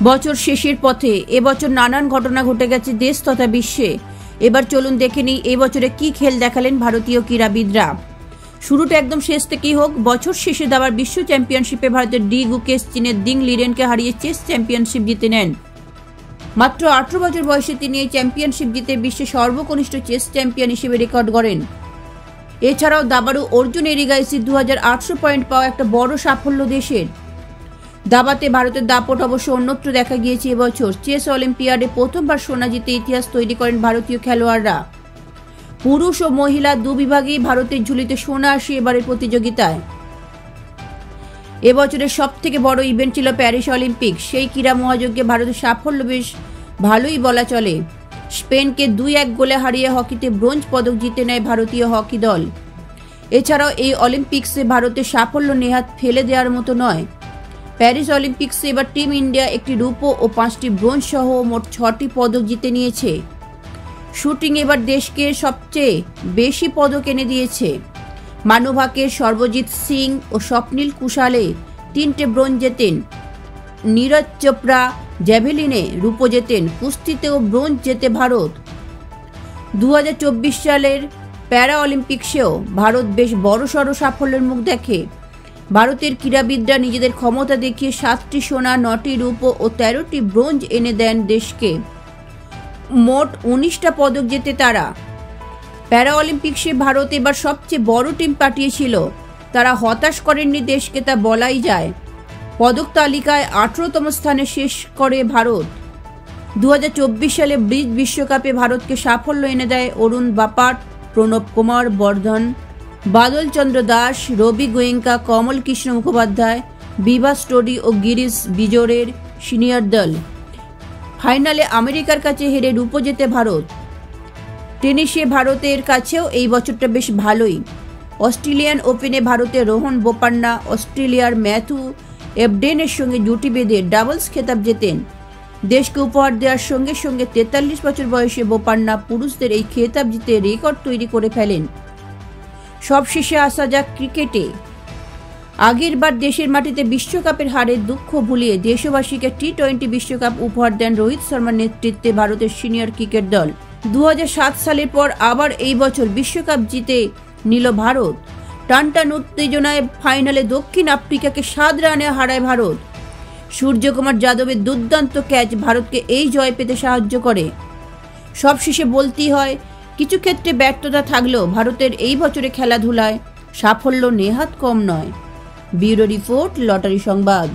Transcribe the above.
বছর শেষের পথে এবছর নানান ঘটনা ঘটে গেছে দেশ তথা বিশ্বে। এবার চলুন দেখে নিই এই বছরে কি খেল দেখালেন ভারতীয় ক্রীড়াবিদরা। শুরুটা একদম শেষ থেকেই হোক। বছর শেষে দাবার বিশ্ব চ্যাম্পিয়নশিপে ভারতের ডি গুকেশ চীনের দিং লিরেনকে হারিয়ে চেস চ্যাম্পিয়নশিপ জিতে নেন। মাত্র 18 বছর বয়সে তিনি এই চ্যাম্পিয়নশিপ জিতে বিশ্বের সর্বকনিষ্ঠ চেস চ্যাম্পিয়ন হিসেবে রেকর্ড গড়েন। এছাড়াও দাবাড়ু অর্জুন এরিগাইসি 2800 পয়েন্ট পাওয়া একটা বড় সাফল্য দেশের। দাবাতে ভারতের দাপট অবশ্য অন্যত্র দেখা গিয়েছে এবছর। চেস অলিম্পিয়াডে প্রথমবার সোনা জিতে ইতিহাস তৈরি করেন ভারতীয় খেলোয়াড়রা। পুরুষ ও মহিলা দু বিভাগেই ভারতের ঝুলিতে সোনা আসে এবারের প্রতিযোগিতায়। এবছরের সব থেকে বড় ইভেন্ট ছিল প্যারিস অলিম্পিক। সেই ক্রীড়া মহাযজ্ঞে ভারতের সাফল্য বেশ ভালোই বলা চলে। স্পেনকে 2-1 গোলে হারিয়ে হকিতে ব্রোঞ্জ পদক জিতে নেয় ভারতীয় হকি দল। এছাড়াও এই অলিম্পিক্সে ভারতের সাফল্য নেহাত ফেলে দেওয়ার মতো নয়। প্যারিস অলিম্পিক্সে এবার টিম ইন্ডিয়া একটি রূপো ও 5টি ব্রোঞ্জ সহ মোট 6টি পদক জিতে নিয়েছে। শুটিং এবার দেশকে সবচেয়ে বেশি পদক এনে দিয়েছে। মানু ভাকের, সর্বজিৎ সিং ও স্বপ্নিল কুশালে 3টে ব্রোঞ্জ জেতেন। নীরজ চোপড়া জ্যাভেলিনে রূপো জেতেন। কুস্তিতেও ব্রোঞ্জ জেতে ভারত। 2024 সালের প্যারা অলিম্পিক্সেও ভারত বেশ বড়সড় সাফল্যের মুখ দেখে। ভারতের ক্রীড়াবিদরা নিজেদের ক্ষমতা দেখিয়ে 7টি সোনা, 9টি রূপো ও 13টি ব্রোঞ্জ এনে দেন দেশকে। মোট 19টা পদক জেতে তারা। প্যারা অলিম্পিক্সে ভারত এবার সবচেয়ে বড় টিম পাঠিয়েছিল। তারা হতাশ করেননি দেশকে, তা বলাই যায়। পদক তালিকায় 18তম স্থানে শেষ করে ভারত। 2024 সালে ব্রিজ বিশ্বকাপে ভারতকে সাফল্য এনে দেয় অরুণ বাপাট, প্রণব কুমার বর্ধন, বাদল চন্দ্র দাস, রবি গোয়েঙ্কা, কমল কৃষ্ণ মুখোপাধ্যায়, বিভা স্টোরি ও গিরিশ বিজোরের সিনিয়র দল। ফাইনালে আমেরিকার কাছে হেরে রূপো জেতে ভারত। টেনিসে ভারতের কাছেও এই বছরটা বেশ ভালোই। অস্ট্রেলিয়ান ওপেনে ভারতের রোহন বোপান্না অস্ট্রেলিয়ার ম্যাথু এবডেনের সঙ্গে জুটি বেঁধে ডাবলস খেতাব জেতেন। দেশকে উপহার দেওয়ার সঙ্গে সঙ্গে 43 বছর বয়সে বোপান্না পুরুষদের এই খেতাব জিতে রেকর্ড তৈরি করে ফেলেন। সবশেষে আসা যাক ক্রিকেটে। আগের বার দেশের মাটিতে বিশ্বকাপের হারের দুঃখ ভুলিয়ে দেশবাসীকে টি-20 বিশ্বকাপ উপহার দেন রোহিত শর্মার নেতৃত্বে ভারতের সিনিয়র ক্রিকেট দল। 2007 সালের পর আবার এই বছর বিশ্বকাপ জিতে নিল ভারত। টানটান উত্তেজনায় ফাইনালে দক্ষিণ আফ্রিকাকে 7 রানে হারায় ভারত। সূর্যকুমার যাদবের দুর্দান্ত ক্যাচ ভারতকে এই জয় পেতে সাহায্য করে। সবশেষে বলতেই হয়, কিছু ক্ষেত্রে ব্যর্থতা থাকলেও ভারতের এই বছরে খেলাধুলায় সাফল্য নেহাত কম নয়। ব্যুরো রিপোর্ট, লটারি সংবাদ।